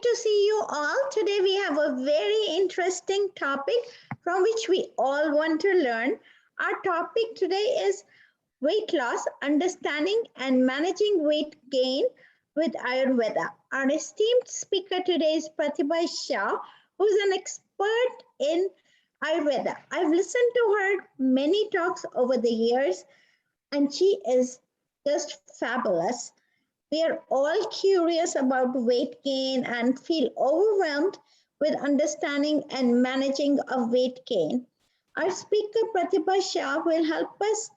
To see you all. Today we have a very interesting topic from which we all want to learn. Our topic today is weight loss, understanding and managing weight gain with Ayurveda. Our esteemed speaker today is Pratibha Shah, who is an expert in Ayurveda. I've listened to her many talks over the years and she is just fabulous. We are all curious about weight gain and feel overwhelmed with understanding and managing of weight gain. Our speaker, Pratibha Shah, will help us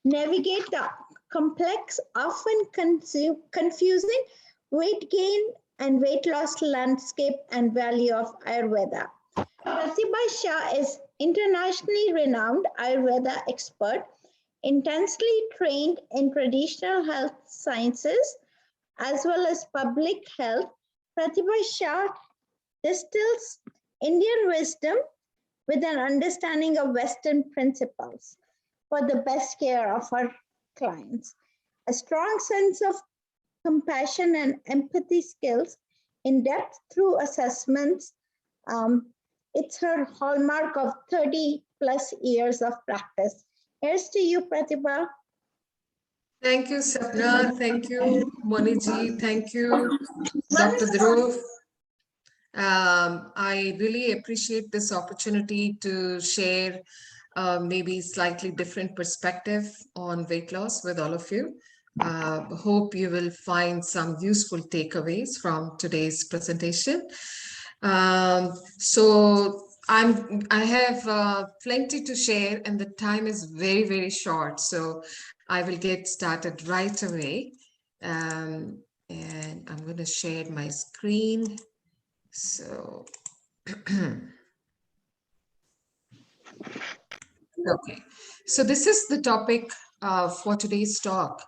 navigate the complex, often confusing weight gain and weight loss landscape and value of Ayurveda. Pratibha Shah is internationally renowned Ayurveda expert, intensely trained in traditional health sciences as well as public health. Pratibha Shah distills Indian wisdom with an understanding of Western principles for the best care of our clients. A strong sense of compassion and empathy skills in depth through assessments. It's her hallmark of 30 plus years of practice. Here's to you, Pratibha. Thank you, Sapna. Thank you, Moniji. Thank you, Dr. Dhruv. I really appreciate this opportunity to share maybe slightly different perspective on weight loss with all of you. Hope you will find some useful takeaways from today's presentation. So I have plenty to share and the time is very, very short. So I will get started right away. And I'm going to share my screen. So, okay. So this is the topic for today's talk.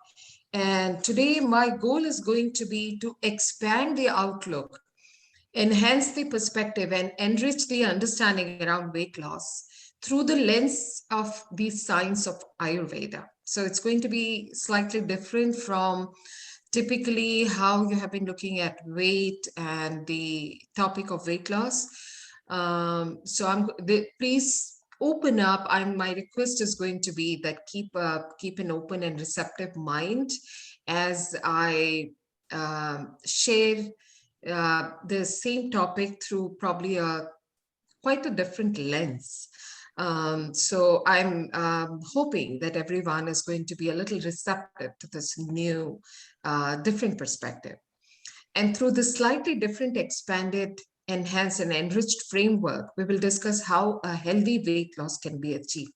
And today my goal is going to be to expand the outlook, enhance the perspective and enrich the understanding around weight loss through the lens of the science of Ayurveda. So it's going to be slightly different from typically how you have been looking at weight and the topic of weight loss. Please open up. My request is going to be that keep an open and receptive mind as I share the same topic through probably quite a different lens. So I'm hoping that everyone is going to be a little receptive to this new, different perspective. And through this slightly different, expanded, enhanced, and enriched framework, we will discuss how a healthy weight loss can be achieved.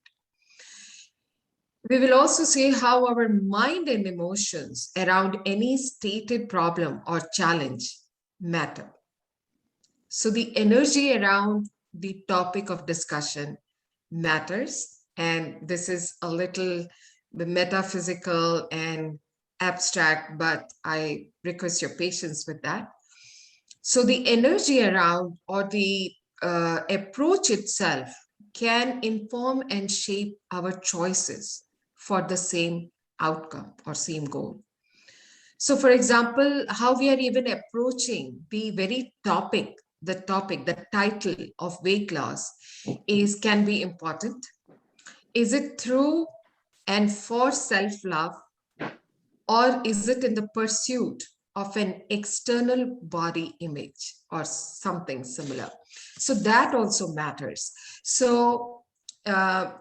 We will also see how our mind and emotions around any stated problem or challenge matter. So the energy around the topic of discussion matters. And this is a little metaphysical and abstract, but I request your patience with that. So the energy around or the approach itself can inform and shape our choices for the same outcome or same goal. So for example, how we are even approaching the very topic, the title of weight loss can be important. Is it through and for self-love, or is it in the pursuit of an external body image or something similar? So that also matters. So I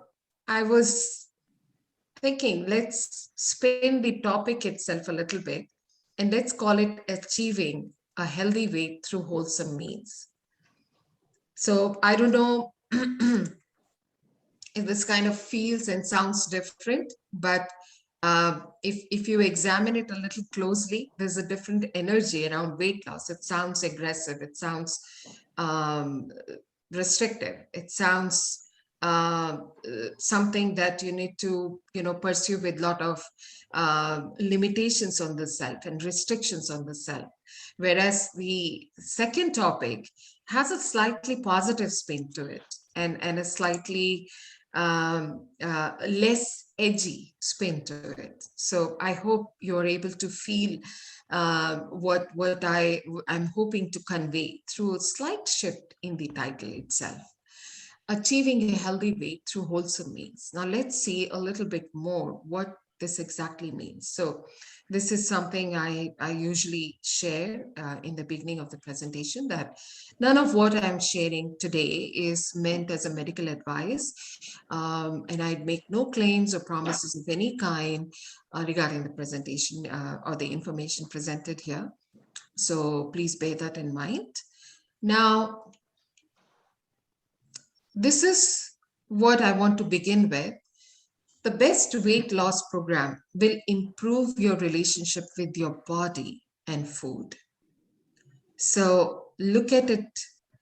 was thinking, let's spin the topic itself a little bit and let's call it achieving a healthy weight through wholesome means. So I don't know if this kind of feels and sounds different, but if you examine it a little closely, there's a different energy around weight loss. It sounds aggressive. It sounds restrictive. It sounds something that you need to, pursue with a lot of limitations on the self and restrictions on the self. Whereas the second topic has a slightly positive spin to it and a slightly less edgy spin to it. So I hope you're able to feel what I'm hoping to convey through a slight shift in the title itself. Achieving a healthy weight through wholesome meals. Now let's see a little bit more what this exactly means. So this is something I usually share in the beginning of the presentation, that none of what I'm sharing today is meant as a medical advice. And I make no claims or promises of any kind regarding the presentation or the information presented here. So please bear that in mind. Now, this is what I want to begin with. The best weight loss program will improve your relationship with your body and food. So look at it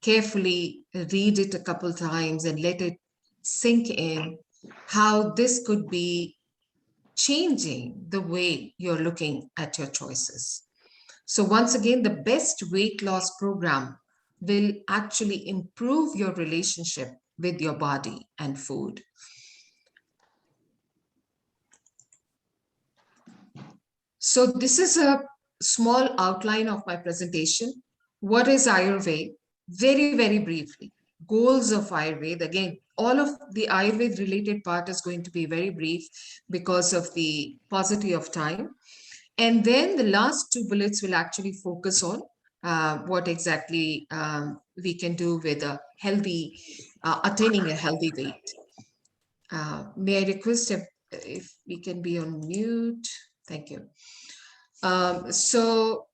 carefully, read it a couple times, and let it sink in how this could be changing the way you're looking at your choices. So once again, the best weight loss program will actually improve your relationship with your body and food. So this is a small outline of my presentation. What is Ayurveda? Very, very briefly. Goals of Ayurveda. Again, all of the Ayurveda related part is going to be very brief because of the paucity of time. And then the last two bullets will actually focus on what exactly we can do with a healthy, attaining a healthy weight. May I request if we can be on mute? Thank you. So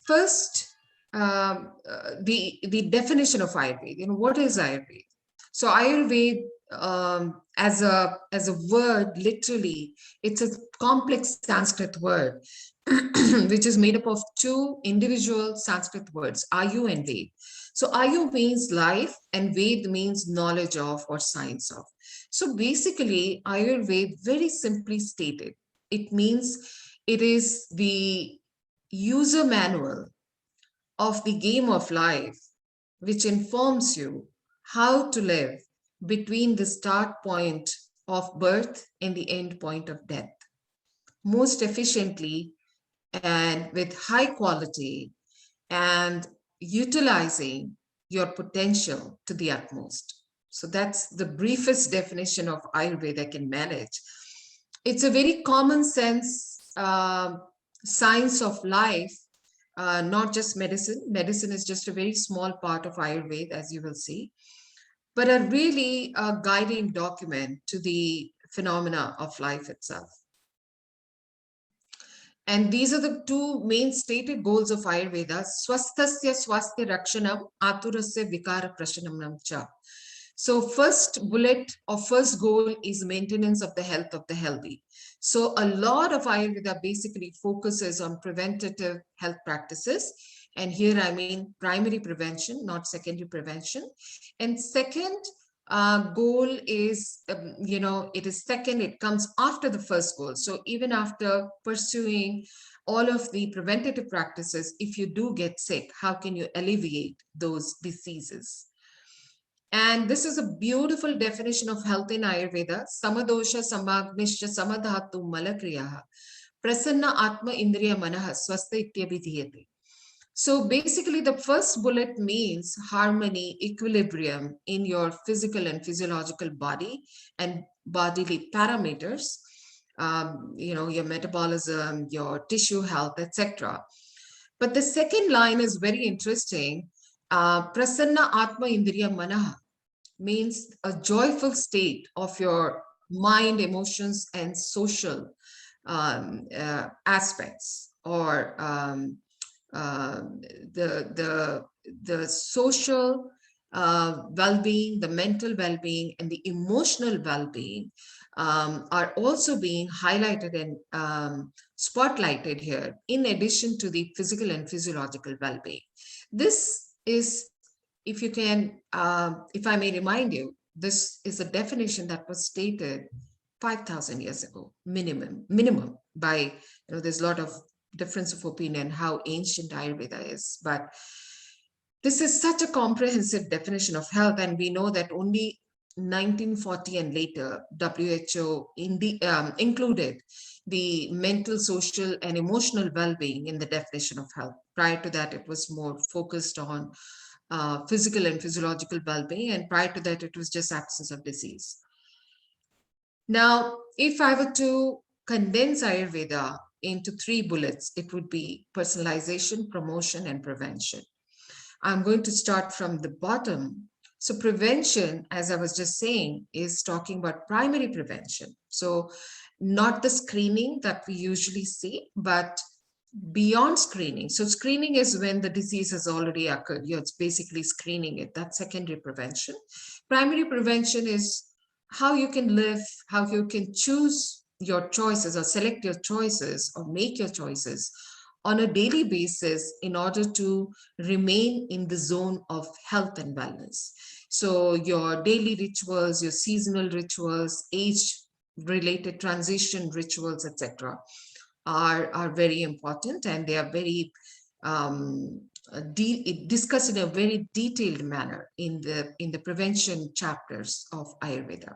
first, the definition of Ayurveda. What is Ayurveda? So Ayurveda, as a word, literally, it's a complex Sanskrit word, which is made up of two individual Sanskrit words, Ayu and Ved. So Ayu means life, and Ved means knowledge of or science of. So basically, Ayurveda, very simply stated, it means it is the user manual of the game of life, which informs you how to live between the start point of birth and the end point of death, most efficiently and with high quality, and utilizing your potential to the utmost. So that's the briefest definition of Ayurveda I can manage. It's a very common sense science of life, not just medicine. Medicine is just a very small part of Ayurveda, as you will see, but a really guiding document to the phenomena of life itself. And these are the two main stated goals of Ayurveda: swasthasya swasthya rakshanam, aturasya vikara prashanam cha. So first bullet or first goal is maintenance of the health of the healthy. So a lot of Ayurveda basically focuses on preventative health practices. And here I mean primary prevention, not secondary prevention. And second goal is, it is second, it comes after the first goal. So even after pursuing all of the preventative practices, if you do get sick, how can you alleviate those diseases? And this is a beautiful definition of health in Ayurveda. Samadosha samagnisha samadhatu malakriyaha prasanna atma indriya manaha swastha ityabhidhiyate. So basically, the first bullet means harmony, equilibrium in your physical and physiological body and bodily parameters, your metabolism, your tissue health, etc. But the second line is very interesting. Prasanna Atma Indriya Manaha means a joyful state of your mind, emotions, and social aspects, or the social well-being, the mental well-being, and the emotional well-being are also being highlighted and spotlighted here, in addition to the physical and physiological well-being. This is, if you can, if I may remind you, this is a definition that was stated 5,000 years ago, minimum by, there's a lot of difference of opinion how ancient Ayurveda is, but this is such a comprehensive definition of health, and we know that only 1940 and later, WHO included the mental, social, and emotional well-being in the definition of health. Prior to that, it was more focused on physical and physiological well-being, and prior to that, it was just absence of disease. Now, if I were to condense Ayurveda into 3 bullets, it would be personalization, promotion, and prevention. I'm going to start from the bottom. So prevention, as I was just saying, is talking about primary prevention. So not the screening that we usually see, but beyond screening. So screening is when the disease has already occurred. You're basically screening it. That's secondary prevention. Primary prevention is how you can live, how you can choose your choices or select your choices or make your choices on a daily basis in order to remain in the zone of health and wellness. So your daily rituals, your seasonal rituals, age-related transition rituals, etc., are very important, and they are very discussed in a very detailed manner in the prevention chapters of Ayurveda.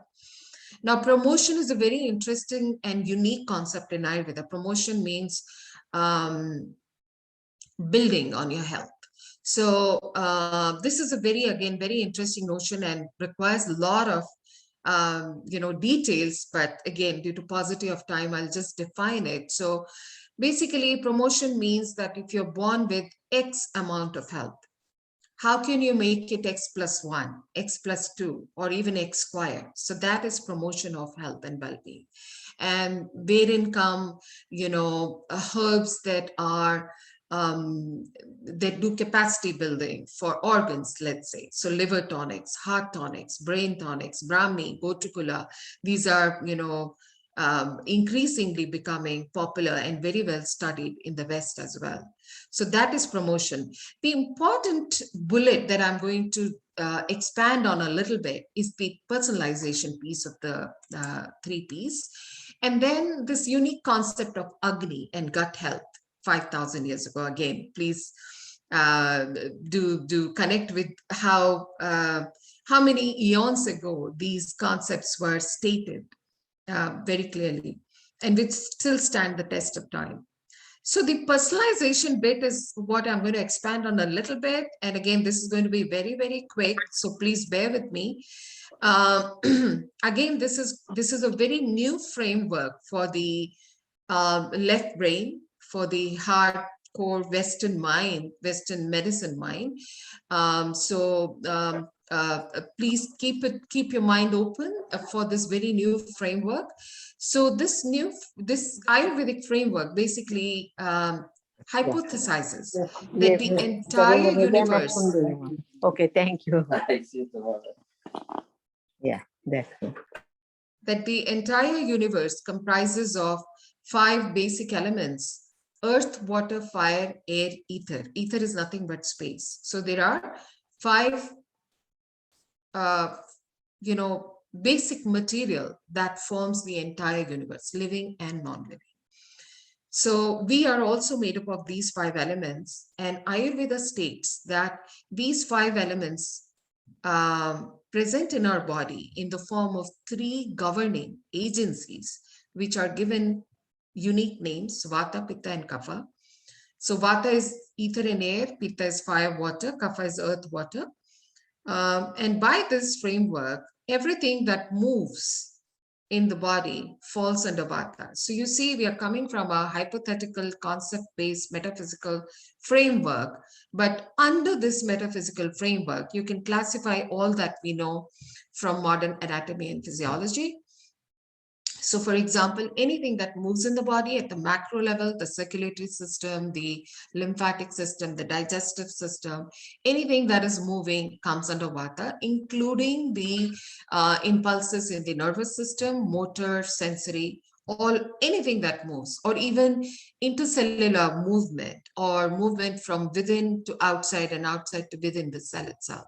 Now, promotion is a very interesting and unique concept in Ayurveda. Promotion means building on your health. So this is a very interesting notion and requires a lot of details, but again, due to paucity of time, I'll just define it. So basically, promotion means that if you're born with X amount of health, how can you make it X plus 1, X plus 2, or even X squared? So that is promotion of health and well-being. And wherein come, herbs that are that do capacity building for organs, let's say. So liver tonics, heart tonics, brain tonics, Brahmi, Gotukula. These are, increasingly becoming popular and very well studied in the West as well. So that is promotion. The important bullet that I'm going to expand on a little bit is the personalization piece of the 3 Ps. And then this unique concept of Agni and gut health 5,000 years ago. Again, please do connect with how many eons ago these concepts were stated very clearly, and which still stand the test of time. So the personalization bit is what I'm going to expand on a little bit. And again, this is going to be very quick, so please bear with me. Again, this is a very new framework for the left brain, for the hardcore Western mind, Western medicine mind. Please keep your mind open for this very new framework. So this Ayurvedic framework basically hypothesizes that the entire universe. Okay, thank you. Yeah, that's it. That the entire universe comprises of 5 basic elements: earth, water, fire, air, ether. Ether is nothing but space. So there are 5 basic material that forms the entire universe, living and non-living. So we are also made up of these 5 elements, and Ayurveda states that these 5 elements present in our body in the form of 3 governing agencies, which are given unique names: Vata, Pitta, and Kapha. So Vata is ether and air, Pitta is fire, water, Kapha is earth, water. And by this framework, everything that moves in the body falls under Vata. So you see, we are coming from a hypothetical concept-based metaphysical framework, but under this metaphysical framework, you can classify all that we know from modern anatomy and physiology. So for example, anything that moves in the body at the macro level, the circulatory system, the lymphatic system, the digestive system, anything that is moving comes under Vata, including the impulses in the nervous system, motor, sensory, anything that moves, or even intercellular movement or movement from within to outside and outside to within the cell itself.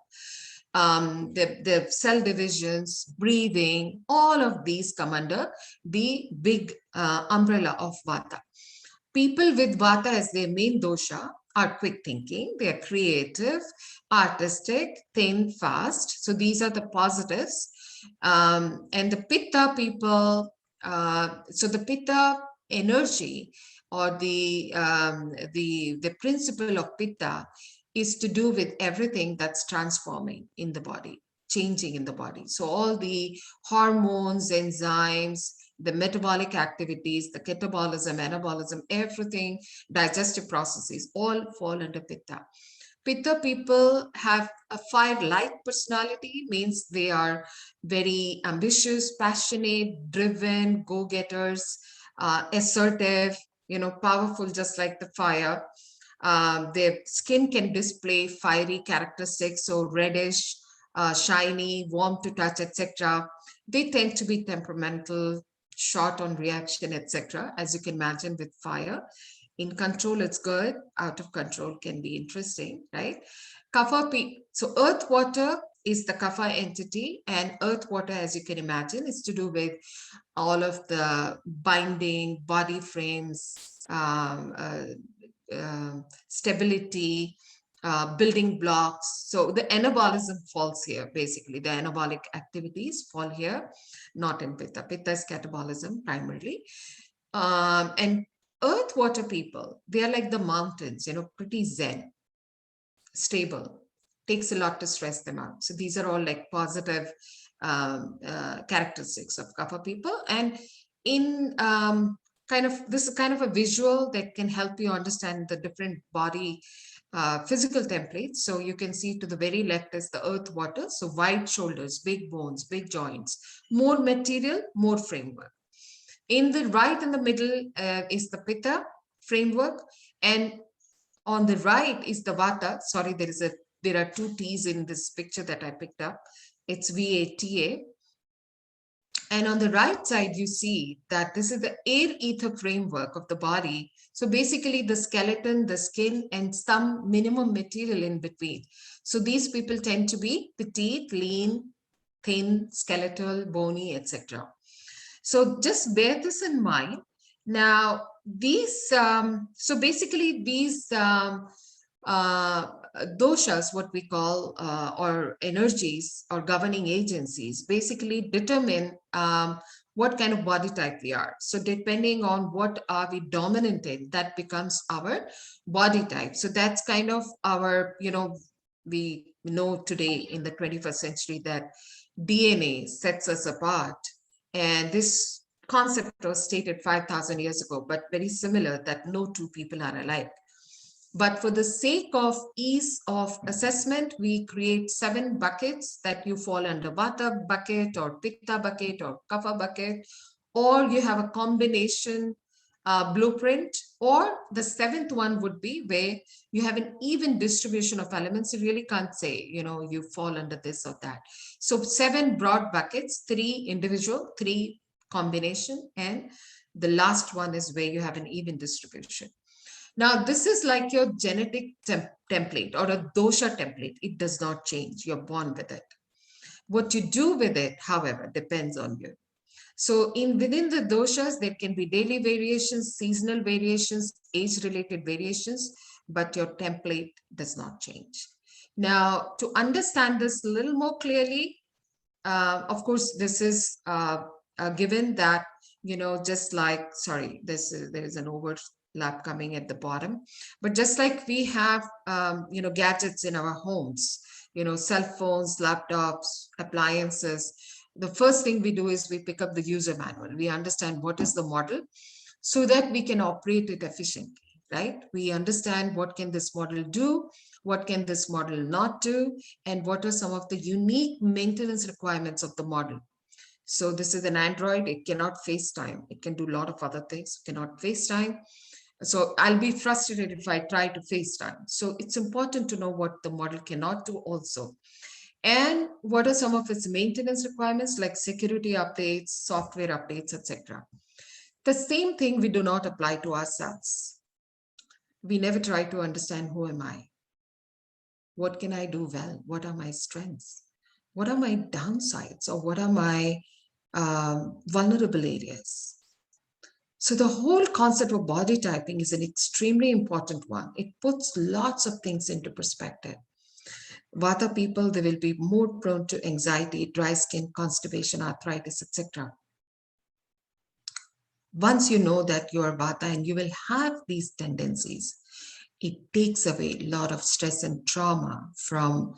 The cell divisions, breathing, all of these come under the big umbrella of Vata. People with Vata as their main dosha are quick thinking, they are creative, artistic, thin, fast. So these are the positives. And the Pitta people, so the Pitta energy, or the principle of Pitta, is to do with everything that's transforming in the body, changing in the body. So all the hormones, enzymes, the metabolic activities, the catabolism, anabolism, everything, digestive processes, all fall under Pitta. Pitta people have a fire-like personality, means they are very ambitious, passionate, driven, go-getters, assertive, powerful, just like the fire. Their skin can display fiery characteristics, so reddish, shiny, warm to touch, etc. They tend to be temperamental, short on reaction, etc. As you can imagine with fire. In control, it's good. Out of control can be interesting, right? So earth water is the kapha entity, and earth water, as you can imagine, is to do with all of the binding, body frames, stability, building blocks. So the anabolism falls here, basically. The anabolic activities fall here, not in Pitta. Pitta is catabolism primarily. And earth water people, they are like the mountains, pretty zen, stable. Takes a lot to stress them out. So these are all like positive characteristics of kapha people. And in this is kind of a visual that can help you understand the different body physical templates. So you can see to the very left is the earth water. So wide shoulders, big bones, big joints, more material, more framework. In the right in the middle is the Pitta framework, and on the right is the Vata. Sorry, there are two T's in this picture that I picked up. It's VATA. And on the right side, you see that this is the air ether framework of the body. So basically the skeleton, the skin, and some minimum material in between. So these people tend to be petite, lean, thin, skeletal, bony, etc. So just bear this in mind. Now, so basically these doshas, what we call, or energies or governing agencies, basically determine what kind of body type we are. So depending on what are we dominant in, that becomes our body type. So that's kind of our, we know today in the 21st century that DNA sets us apart. And this concept was stated 5,000 years ago, but very similar, that no two people are alike. But for the sake of ease of assessment, we create 7 buckets that you fall under Vata bucket or Pitta bucket or Kapha bucket, or you have a combination blueprint, or the 7th one would be where you have an even distribution of elements. You really can't say, you fall under this or that. So 7 broad buckets, 3 individual, 3 combination, and the last one is where you have an even distribution. Now, this is like your genetic template or a dosha template. It does not change. You're born with it. What you do with it, however, depends on you. So within the doshas, there can be daily variations, seasonal variations, age-related variations, but your template does not change. Now, to understand this a little more clearly, of course, this is given that, just like, sorry, there is an overlap coming at the bottom, but just like we have, gadgets in our homes, cell phones, laptops, appliances, the first thing we do is we pick up the user manual. We understand what is the model so that we can operate it efficiently, right? We understand what can this model do, what can this model not do, and what are some of the unique maintenance requirements of the model. So this is an Android, it cannot FaceTime. It can do a lot of other things, it cannot FaceTime. So I'll be frustrated if I try to FaceTime. So it's important to know what the model cannot do also. And what are some of its maintenance requirements, like security updates, software updates, etc. The same thing we do not apply to ourselves. We never try to understand, who am I? What can I do well? What are my strengths? What are my downsides, or what are my vulnerable areas? So the whole concept of body typing is an extremely important one. It puts lots of things into perspective. Vata people, they will be more prone to anxiety, dry skin, constipation, arthritis, etc. Once you know that you are Vata and you will have these tendencies, it takes away a lot of stress and trauma from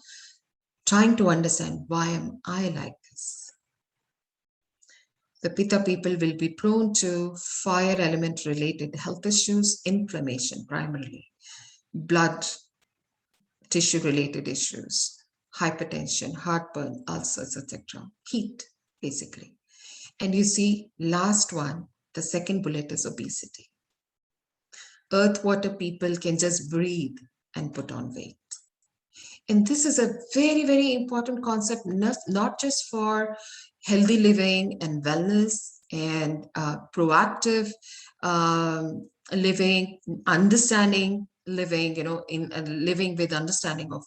trying to understand, why am I like this? The Pitta people will be prone to fire element related health issues, inflammation primarily, blood tissue related issues, hypertension, heartburn, ulcers, etc. Heat, basically. And you see, last one, the second bullet is obesity. Earth water people can just breathe and put on weight. And this is a very, very important concept, not just for healthy living and wellness and proactive living, understanding living, in living with understanding of,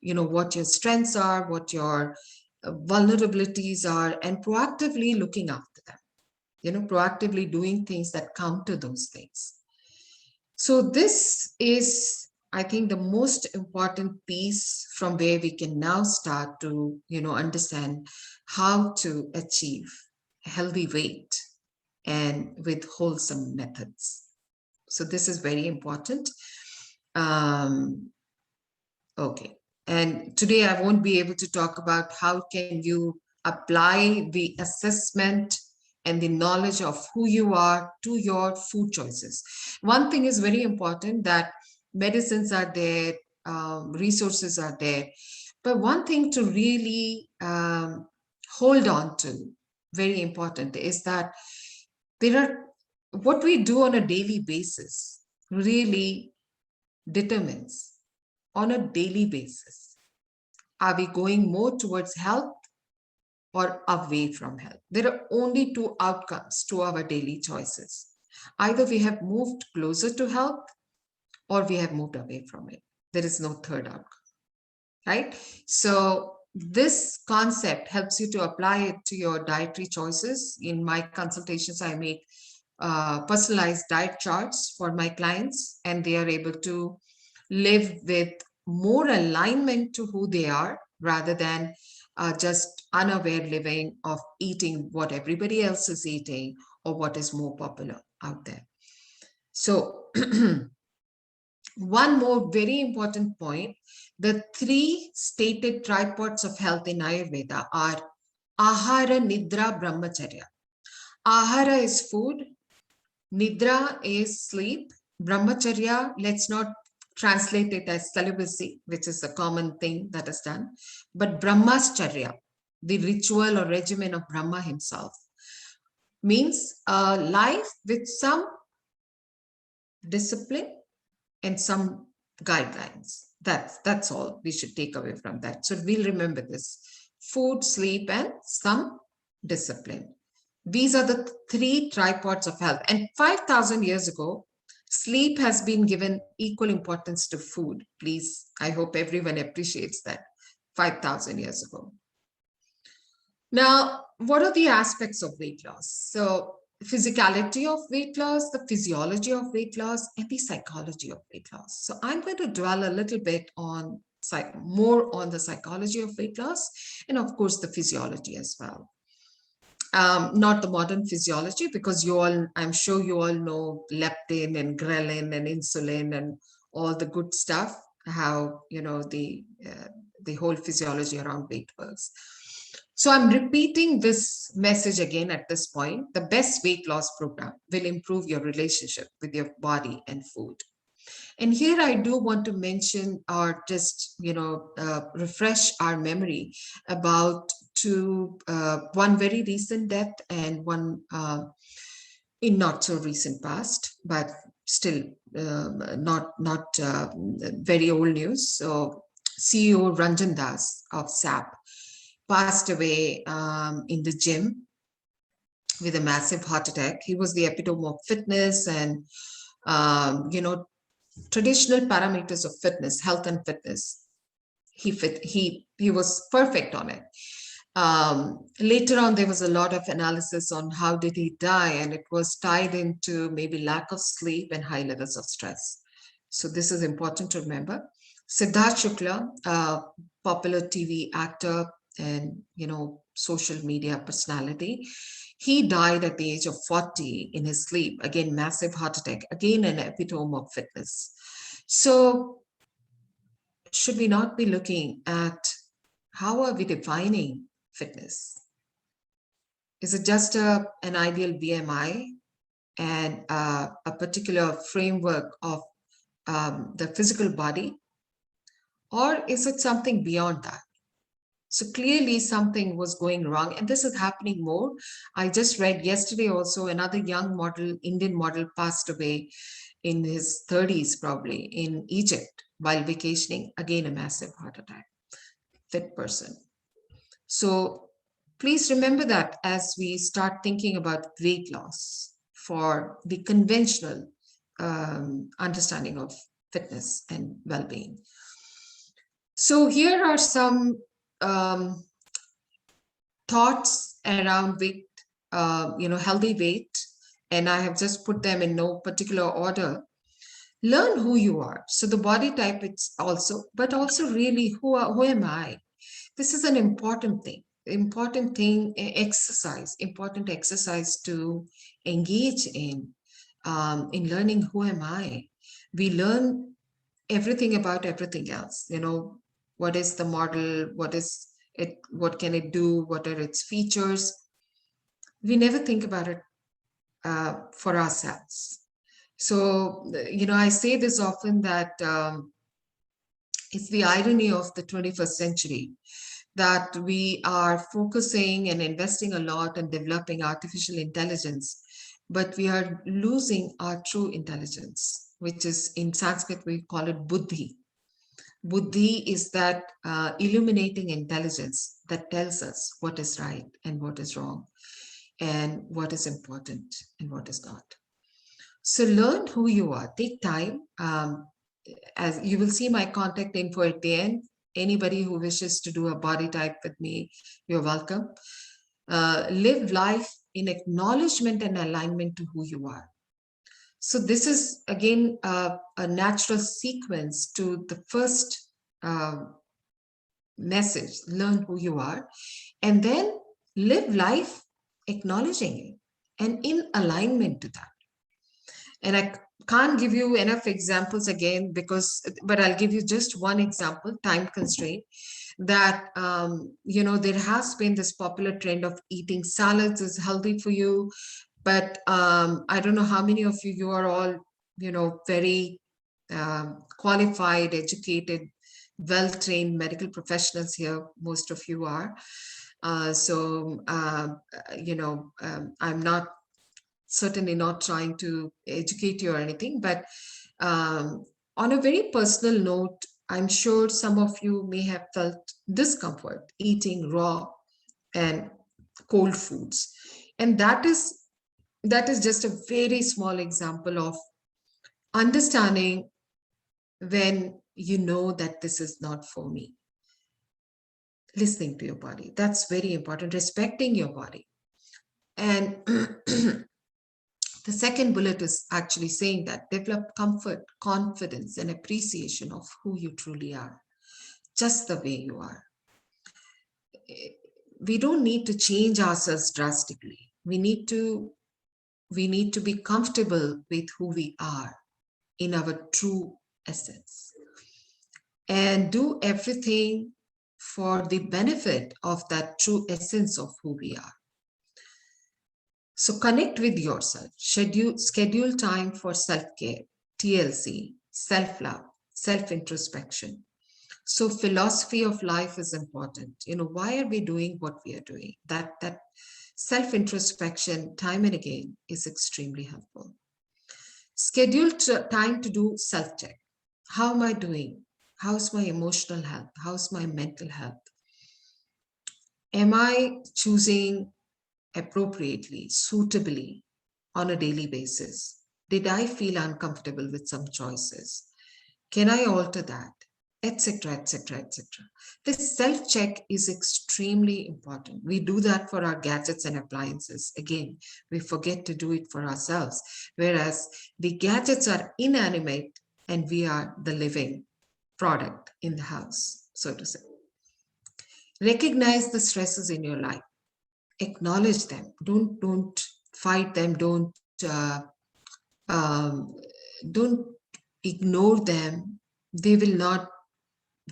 what your strengths are, what your vulnerabilities are, and proactively looking after them, proactively doing things that counter those things. So this is, I think, the most important piece from where we can now start to, understand how to achieve healthy weight and with wholesome methods. So this is very important. Okay. And today I won't be able to talk about how can you apply the assessment and the knowledge of who you are to your food choices. One thing is very important, that medicines are there, resources are there, but one thing to really hold on to, very important, is that what we do on a daily basis really determines on a daily basis. Are we going more towards health or away from health? There are only two outcomes to our daily choices. Either we have moved closer to health or we have moved away from it. There is no third outcome, right? So this concept helps you to apply it to your dietary choices. In my consultations, I make personalized diet charts for my clients, and they are able to live with more alignment to who they are, rather than just unaware living of eating what everybody else is eating or what is more popular out there. So one more very important point, the three stated tripods of health in Ayurveda are Ahara, Nidra, Brahmacharya. Ahara is food, Nidra is sleep, Brahmacharya, let's not translate it as celibacy, which is a common thing that is done, but Brahmacharya, the ritual or regimen of Brahma himself, means a life with some discipline and some guidelines. That's all we should take away from that. So we'll remember this: food, sleep, and some discipline. These are the three tripods of health. And 5,000 years ago, sleep has been given equal importance to food. Please, I hope everyone appreciates that 5,000 years ago. Now, what are the aspects of weight loss? So physicality of weight loss, the physiology of weight loss, and the psychology of weight loss. So I'm going to dwell a little bit on more on the psychology of weight loss, and of course the physiology as well. Not the modern physiology, because I'm sure you all know leptin and ghrelin and insulin and all the good stuff, how, the whole physiology around weight works. So I'm repeating this message again at this point. The best weight loss program will improve your relationship with your body and food. And here I do want to mention, or just, refresh our memory about one very recent death and one in not so recent past, but still not very old news. So CEO Ranjan Das of SAP passed away in the gym with a massive heart attack. He was the epitome of fitness and, traditional parameters of fitness, health and fitness. He was perfect on it. Later on, there was a lot of analysis on how did he die, and it was tied into maybe lack of sleep and high levels of stress. So this is important to remember. Siddharth Shukla, popular TV actor and social media personality, he died at the age of 40 in his sleep. Again, massive heart attack. Again, an epitome of fitness. So should we not be looking at how are we defining fitness? Is it just an ideal BMI and a particular framework of the physical body? Or is it something beyond that? So clearly something was going wrong, and this is happening more. I just read yesterday also another young model, Indian model, passed away in his 30s, probably in Egypt while vacationing. Again, a massive heart attack. Fit person. So please remember that as we start thinking about weight loss for the conventional understanding of fitness and well-being. So here are some thoughts around weight, healthy weight, and I have just put them in no particular order. Learn who you are. So the body type, it's also, but also really who am I? This is an important thing. Important exercise to engage in learning who am I. We learn everything about everything else. What is the model? What is it? What can it do? What are its features? We never think about it for ourselves. So, I say this often that it's the irony of the 21st century that we are focusing and investing a lot in developing artificial intelligence, but we are losing our true intelligence, which is in Sanskrit, we call it buddhi. Buddhi is that illuminating intelligence that tells us what is right and what is wrong, and what is important and what is not. So learn who you are. Take time. As you will see my contact info at the end. Anybody who wishes to do a body type with me, you're welcome. Live life in acknowledgement and alignment to who you are. So this is, again, a natural sequence to the first message, learn who you are, and then live life acknowledging it and in alignment to that. And I can't give you enough examples again but I'll give you just one example, time constraint, that, there has been this popular trend of eating salads is healthy for you. But I don't know how many of you are all, very qualified, educated, well-trained medical professionals here. Most of you are. I'm not certainly not trying to educate you or anything, but on a very personal note, I'm sure some of you may have felt discomfort eating raw and cold foods. And that is just a very small example of understanding when you know that this is not for me. Listening to your body, that's very important. Respecting your body. And the second bullet is actually saying that develop comfort, confidence, and appreciation of who you truly are, just the way you are. We don't need to change ourselves drastically. We need to be comfortable with who we are in our true essence, and do everything for the benefit of that true essence of who we are. So connect with yourself, schedule time for self-care, TLC, self-love, self-introspection. So philosophy of life is important. Why are we doing what we are doing? That self-introspection time and again is extremely helpful. Schedule time to do self-check. How am I doing? How's my emotional health? How's my mental health? Am I choosing appropriately, suitably on a daily basis? Did I feel uncomfortable with some choices? Can I alter that? etc., etc., etc. This self-check is extremely important. We do that for our gadgets and appliances. Again, we forget to do it for ourselves, whereas the gadgets are inanimate and we are the living product in the house, so to say. Recognize the stresses in your life. Acknowledge them. Don't fight them. Um, don't ignore them. They will not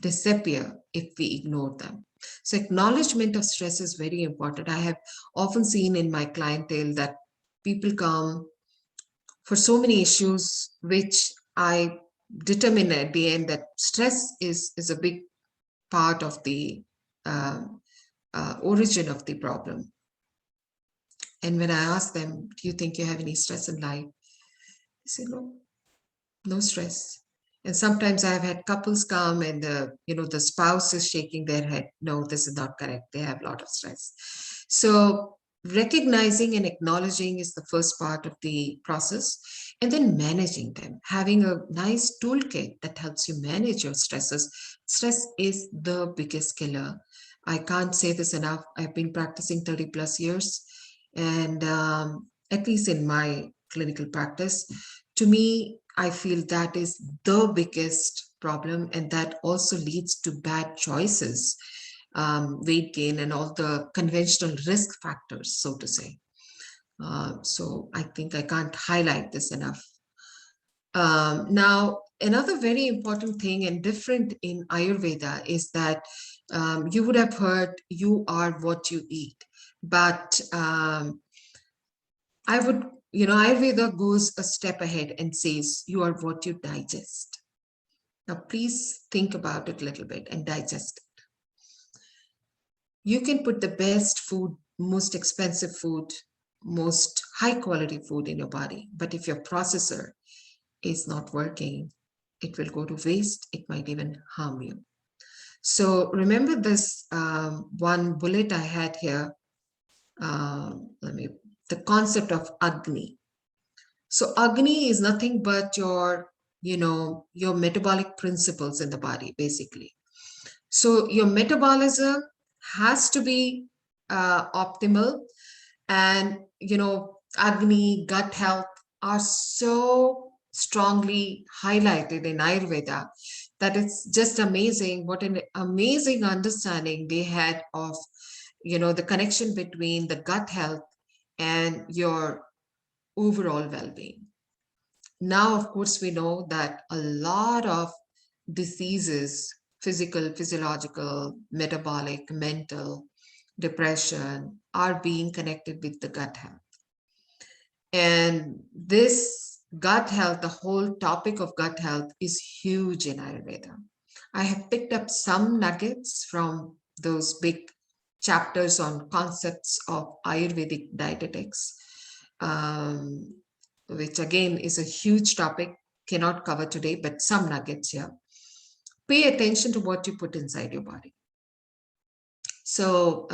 disappear if we ignore them. So acknowledgement of stress is very important. I have often seen in my clientele that people come for so many issues, which I determine at the end that stress is a big part of the um, origin of the problem. And when I ask them, do you think you have any stress in life? They say, no, no stress. And sometimes I've had couples come and the spouse is shaking their head. No, this is not correct. They have a lot of stress. So recognizing and acknowledging is the first part of the process, and then managing them, having a nice toolkit that helps you manage your stresses. Stress is the biggest killer. I can't say this enough. I've been practicing 30 plus years, and at least in my clinical practice, to me, I feel that is the biggest problem, and that also leads to bad choices, weight gain, and all the conventional risk factors, so to say. So I think I can't highlight this enough. Now, another very important thing and different in Ayurveda is that you would have heard you are what you eat, but Ayurveda goes a step ahead and says you are what you digest. Now, please think about it a little bit and digest it. You can put the best food, most expensive food, most high quality food in your body, but if your processor is not working, it will go to waste. It might even harm you. So remember this one bullet I had here. The concept of Agni. So Agni is nothing but your metabolic principles in the body, basically. So your metabolism has to be optimal, and Agni, gut health are so strongly highlighted in Ayurveda that it's just amazing what an amazing understanding they had of the connection between the gut health and your overall well-being. Now, of course, we know that a lot of diseases, physical, physiological, metabolic, mental, depression, are being connected with the gut health. And this gut health, the whole topic of gut health, is huge in Ayurveda. I have picked up some nuggets from those big chapters on concepts of Ayurvedic dietetics, which again is a huge topic, cannot cover today, but some nuggets here. Pay attention to what you put inside your body. So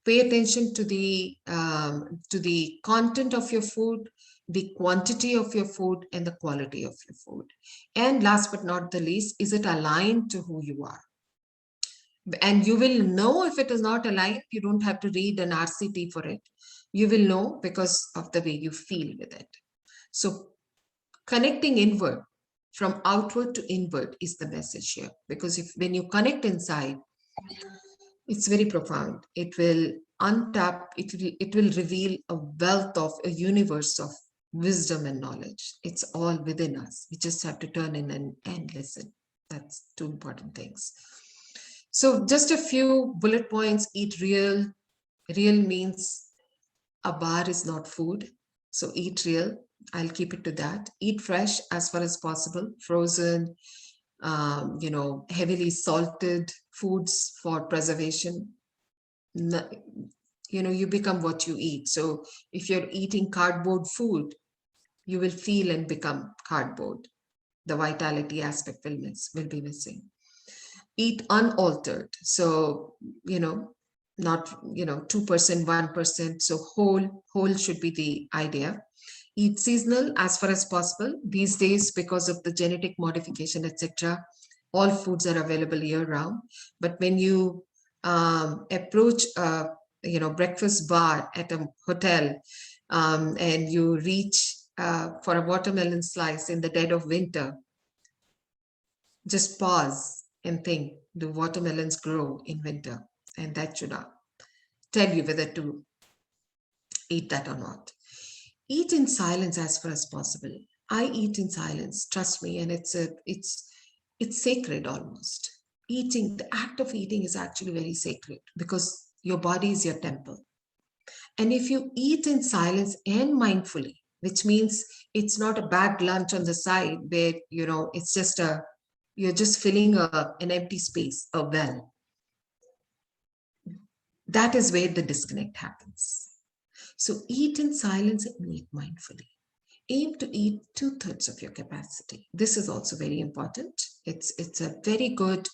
pay attention to the content of your food, the quantity of your food, and the quality of your food. And last but not the least, is it aligned to who you are? And you will know if it is not aligned. You don't have to read an RCT for it. You will know because of the way you feel with it. So connecting inward from outward to inward is the message here. Because when you connect inside, it's very profound. It will untap, it will reveal a wealth of a universe of wisdom and knowledge. It's all within us. We just have to turn in and listen. That's two important things. So just a few bullet points. Eat real. Real means a bar is not food. So eat real. I'll keep it to that. Eat fresh as far as possible. Frozen, heavily salted foods for preservation. You become what you eat. So if you're eating cardboard food, you will feel and become cardboard. The vitality aspect will be missing. Eat unaltered. So, not, 2%, 1%. So whole should be the idea. Eat seasonal as far as possible. These days, because of the genetic modification, etc., All foods are available year round. But when you approach breakfast bar at a hotel, and you reach for a watermelon slice in the dead of winter, just pause and think, do watermelons grow in winter? And that should tell you whether to eat that or not. Eat in silence as far as possible. I eat in silence, trust me, and it's sacred almost. Eating, the act of eating is actually very sacred because your body is your temple. And if you eat in silence and mindfully, which means it's not a bad lunch on the side where, it's just you're just filling an empty space, a well. That is where the disconnect happens. So eat in silence and eat mindfully. Aim to eat 2/3 of your capacity. This is also very important. It's a very good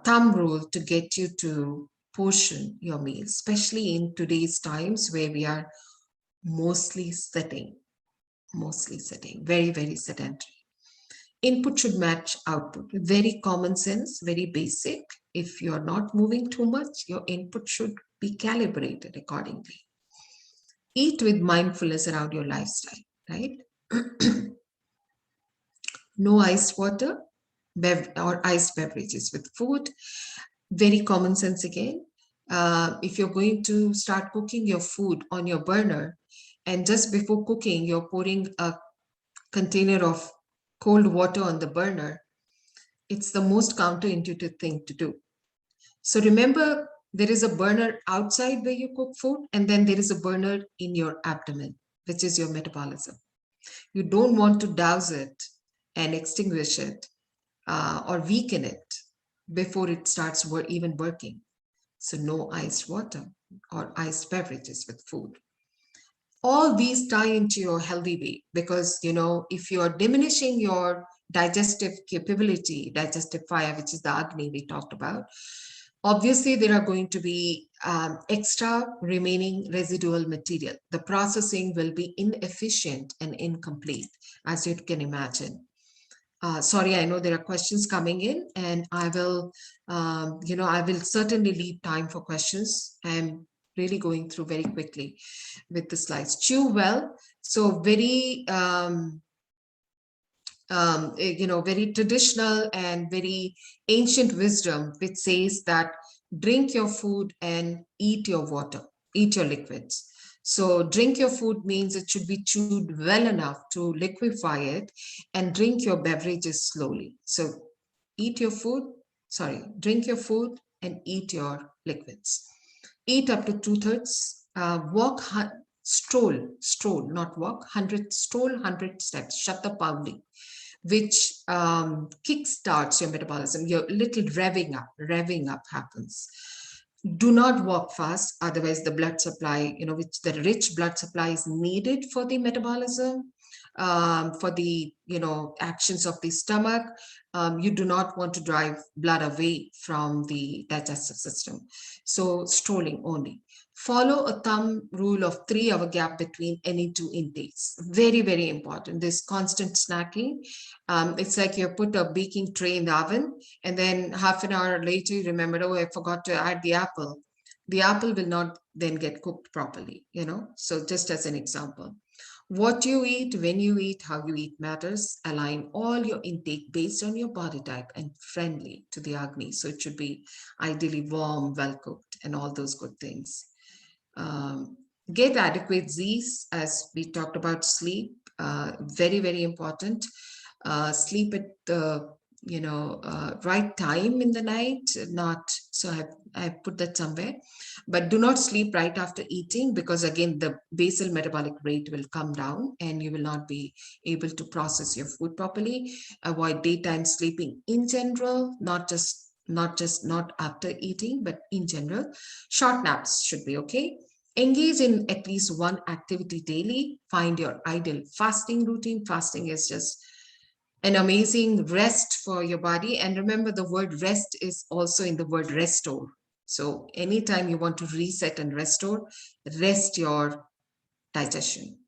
thumb rule to get you to portion your meals, especially in today's times where we are mostly sitting, very, very sedentary. Input should match output. Very common sense, very basic. If you're not moving too much, your input should be calibrated accordingly. Eat with mindfulness around your lifestyle, right? No iced water or iced beverages with food. Very common sense again. If you're going to start cooking your food on your burner, and just before cooking, you're pouring a container of cold water on the burner, it's the most counterintuitive thing to do. So remember, there is a burner outside where you cook food, and then there is a burner in your abdomen, which is your metabolism. You don't want to douse it and extinguish it or weaken it before it starts even working. So no iced water or iced beverages with food. All these tie into your healthy weight because, if you're diminishing your digestive capability, digestive fire, which is the Agni we talked about, obviously there are going to be extra remaining residual material. The processing will be inefficient and incomplete, as you can imagine. Sorry, I know there are questions coming in, and I will certainly leave time for questions. I'm really going through very quickly with the slides. Chew well. So very, very traditional and very ancient wisdom, which says that drink your food and eat your water, eat your liquids. So drink your food means it should be chewed well enough to liquefy it, and drink your beverages slowly. So drink your food and eat your liquids. Eat up to 2/3. Stroll, not walk, 100 steps, Shata Pauli, which kickstarts your metabolism. Your little revving up happens. Do not walk fast, otherwise the blood supply, which the rich blood supply is needed for the metabolism, for the, actions of the stomach. You do not want to drive blood away from the digestive system. So strolling only. Follow a thumb rule of 3-hour gap between any 2 intakes. Very, very important. This constant snacking. It's like you put a baking tray in the oven, and then half an hour later, you remember, oh, I forgot to add the apple. The apple will not then get cooked properly, So just as an example. What you eat, when you eat, how you eat matters. Align all your intake based on your body type and friendly to the Agni. So it should be ideally warm, well cooked, and all those good things. Get adequate Z's, as we talked about sleep. Very, very important. Sleep at the right time in the night. I put that somewhere, but do not sleep right after eating, because again the basal metabolic rate will come down and you will not be able to process your food properly. Avoid daytime sleeping in general, not after eating, but in general. Short naps should be okay. Engage in at least one activity daily. Find your ideal fasting routine. Fasting is just an amazing rest for your body. And remember, the word rest is also in the word restore. So anytime you want to reset and restore, rest your digestion.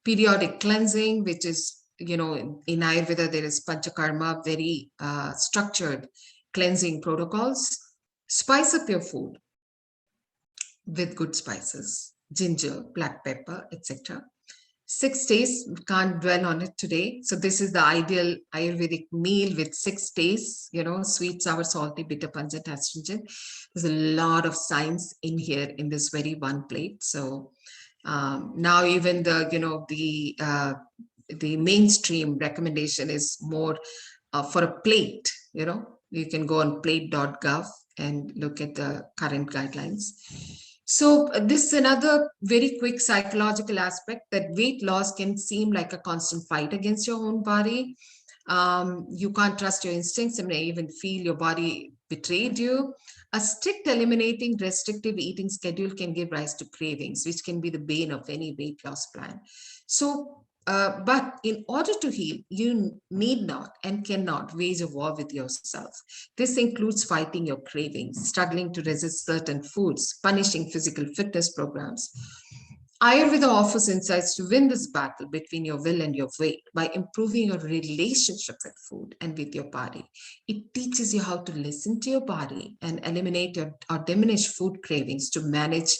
Periodic cleansing, which is in Ayurveda, there is Panchakarma, very structured cleansing protocols. Spice up your food with good spices, ginger, black pepper, etc. 6 days, can't dwell on it today. So this is the ideal Ayurvedic meal with 6 days, sweet, sour, salty, bitter, pungent, astringent. There's a lot of science in here in this very one plate. So now even the mainstream recommendation is more for a plate. You can go on plate.gov and look at the current guidelines. So this is another very quick psychological aspect, that weight loss can seem like a constant fight against your own body. You can't trust your instincts and may even feel your body betrayed you. A strict eliminating restrictive eating schedule can give rise to cravings, which can be the bane of any weight loss plan. So, but in order to heal, you need not and cannot wage a war with yourself. This includes fighting your cravings, struggling to resist certain foods, punishing physical fitness programs. Ayurveda offers insights to win this battle between your will and your weight by improving your relationship with food and with your body. It teaches you how to listen to your body and eliminate or diminish food cravings to manageable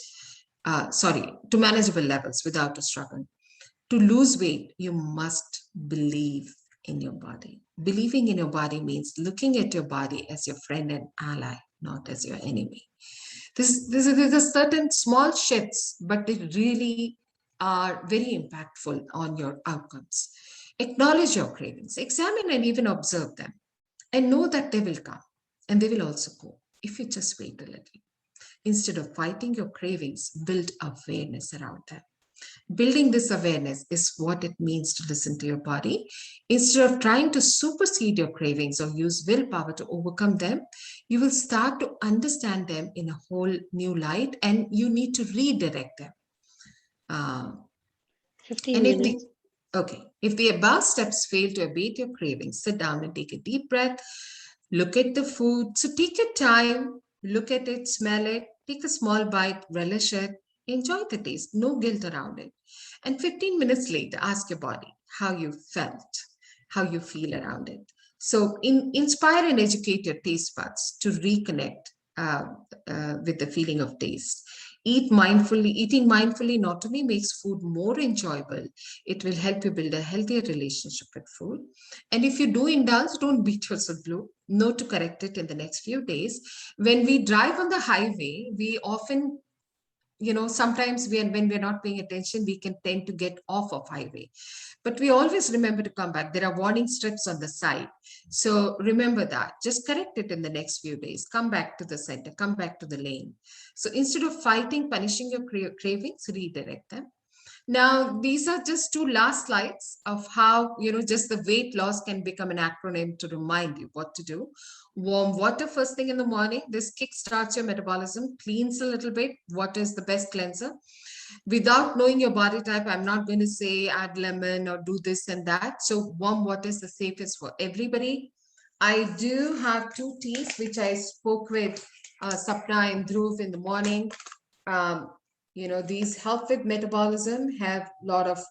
levels without a struggle. To lose weight, you must believe in your body. Believing in your body means looking at your body as your friend and ally, not as your enemy. There's a certain small shifts, but they really are very impactful on your outcomes. Acknowledge your cravings, examine and even observe them, and know that they will come and they will also go if you just wait a little. Instead of fighting your cravings, build awareness around them. Building this awareness is what it means to listen to your body. Instead of trying to supersede your cravings or use willpower to overcome them, you will start to understand them in a whole new light, and you need to redirect them. 15 minutes. If the above steps fail to abate your cravings, sit down and take a deep breath. Look at the food. So take your time, look at it, smell it, take a small bite, relish it, enjoy the taste, no guilt around it. And 15 minutes later, ask your body how you felt, how you feel around it. So inspire and educate your taste buds to reconnect with the feeling of taste. Eating mindfully not only makes food more enjoyable, it will help you build a healthier relationship with food. And if you do indulge, don't beat yourself blue. Know to correct it in the next few days. When we drive on the highway, we often, sometimes when we're not paying attention, we can tend to get off of highway. But we always remember to come back. There are warning strips on the side. So remember that. Just correct it in the next few days. Come back to the center. Come back to the lane. So instead of fighting, punishing your cravings, redirect them. Now, these are just two last slides of how, just the weight loss can become an acronym to remind you what to do. Warm water first thing in the morning. This kickstarts your metabolism, cleans a little bit. Water is the best cleanser. Without knowing your body type, I'm not going to say add lemon or do this and that. So warm water is the safest for everybody. I do have 2 teas, which I spoke with Sapna and Dhruv in the morning. These help with metabolism, have a lot of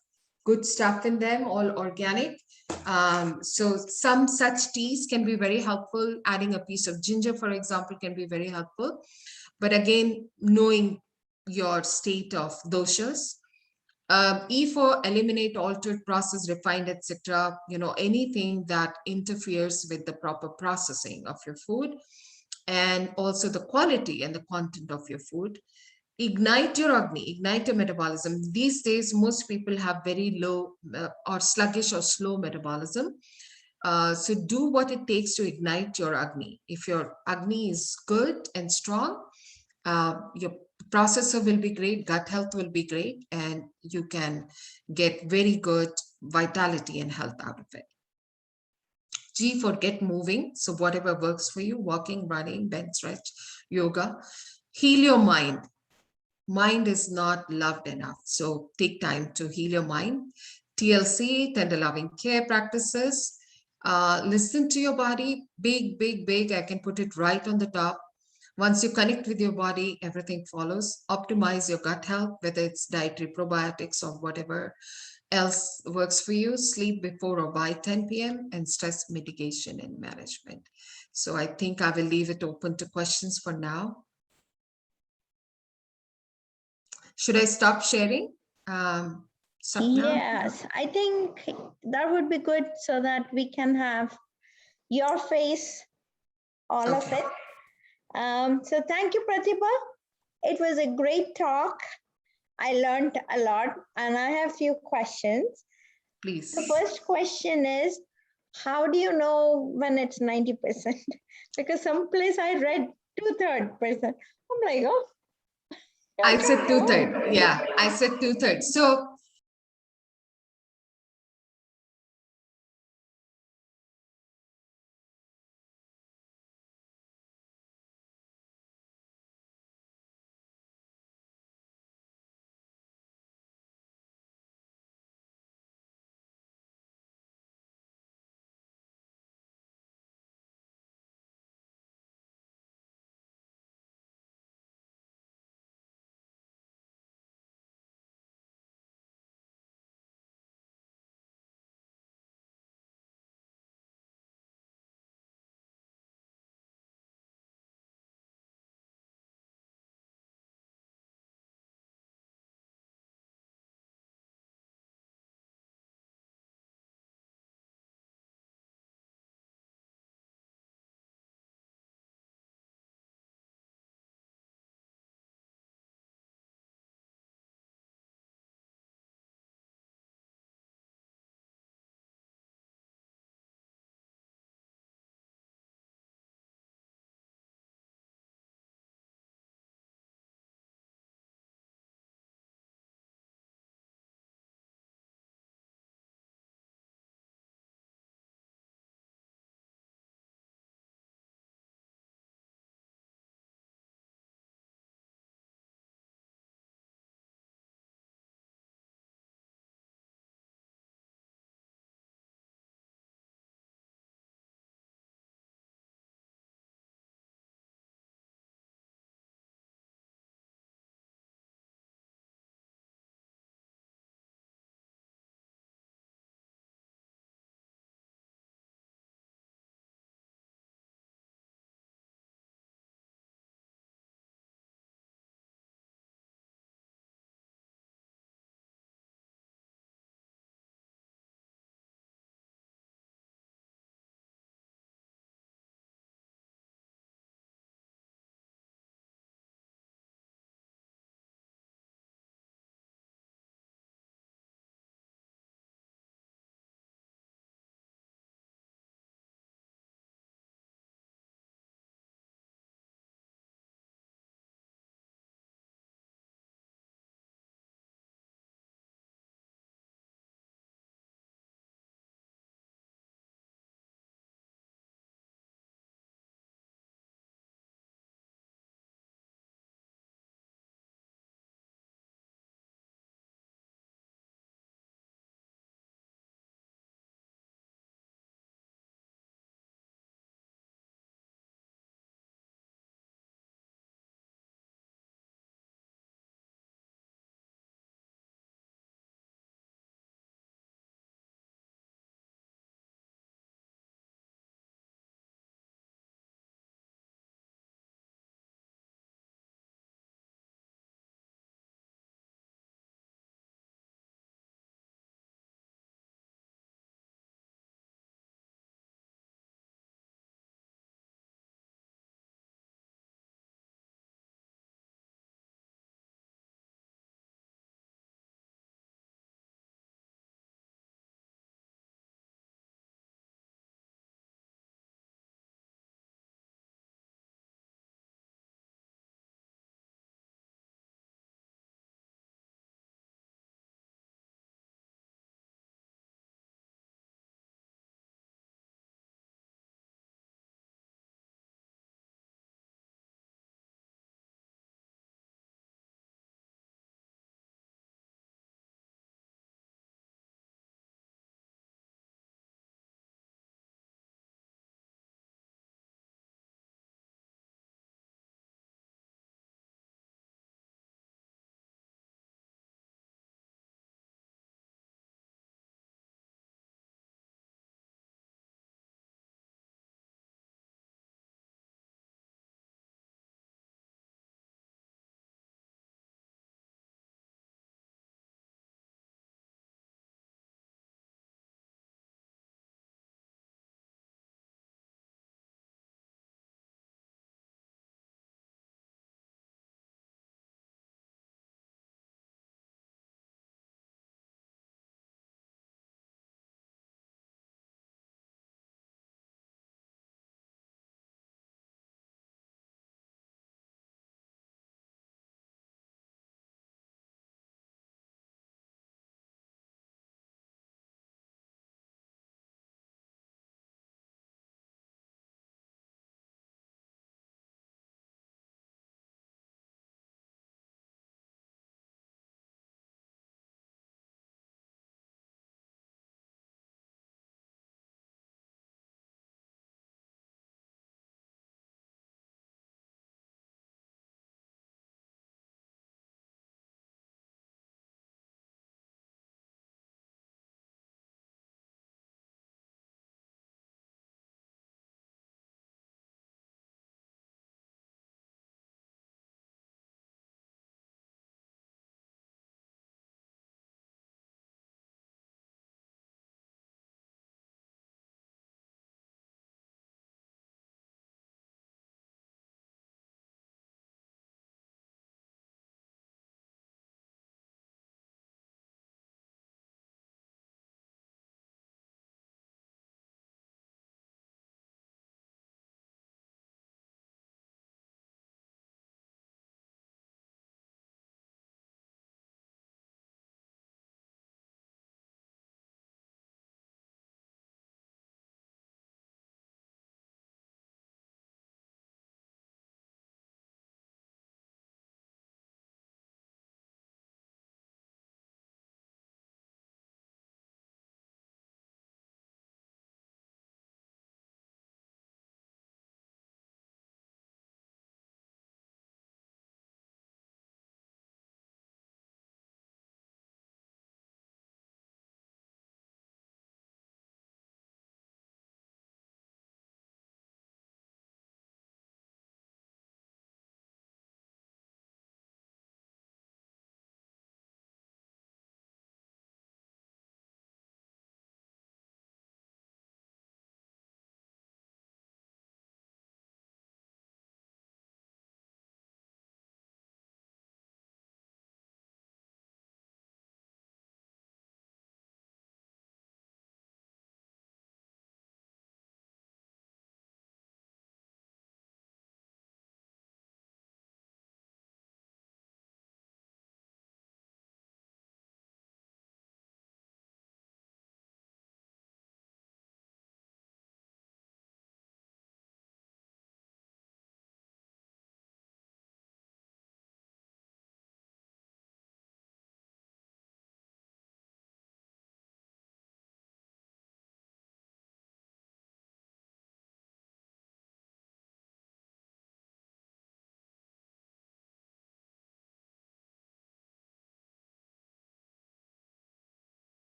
good stuff in them, all organic. So some such teas can be very helpful. Adding a piece of ginger, for example, can be very helpful. But again, knowing your state of doshas. E for eliminate, altered, process, refined, etc. Anything that interferes with the proper processing of your food, and also the quality and the content of your food. Ignite your Agni, ignite your metabolism. These days, most people have very low or sluggish or slow metabolism. So do what it takes to ignite your Agni. If your Agni is good and strong, your processor will be great, gut health will be great, and you can get very good vitality and health out of it. G for get moving. So whatever works for you, walking, running, bench stretch, yoga. Heal your mind. Mind is not loved enough. So take time to heal your mind. TLC, tender loving care practices. Listen to your body. Big. I can put it right on the top. Once you connect with your body, everything follows. Optimize your gut health, whether it's dietary probiotics or whatever. else works for you, sleep before or by 10 p.m., and stress mitigation and management. So I think I will leave it open to questions for now. Should I stop sharing? Stop now? Yes, I think that would be good so that we can have your face, all of Okay. it. So thank you, Pratibha. It was a great talk. I learned a lot, and I have few questions. Please. The first question is, how do you know when it's 90%? Because someplace I read 2/3%. I'm like, oh, I I said don't know. 2/3. Yeah, I said 2/3. So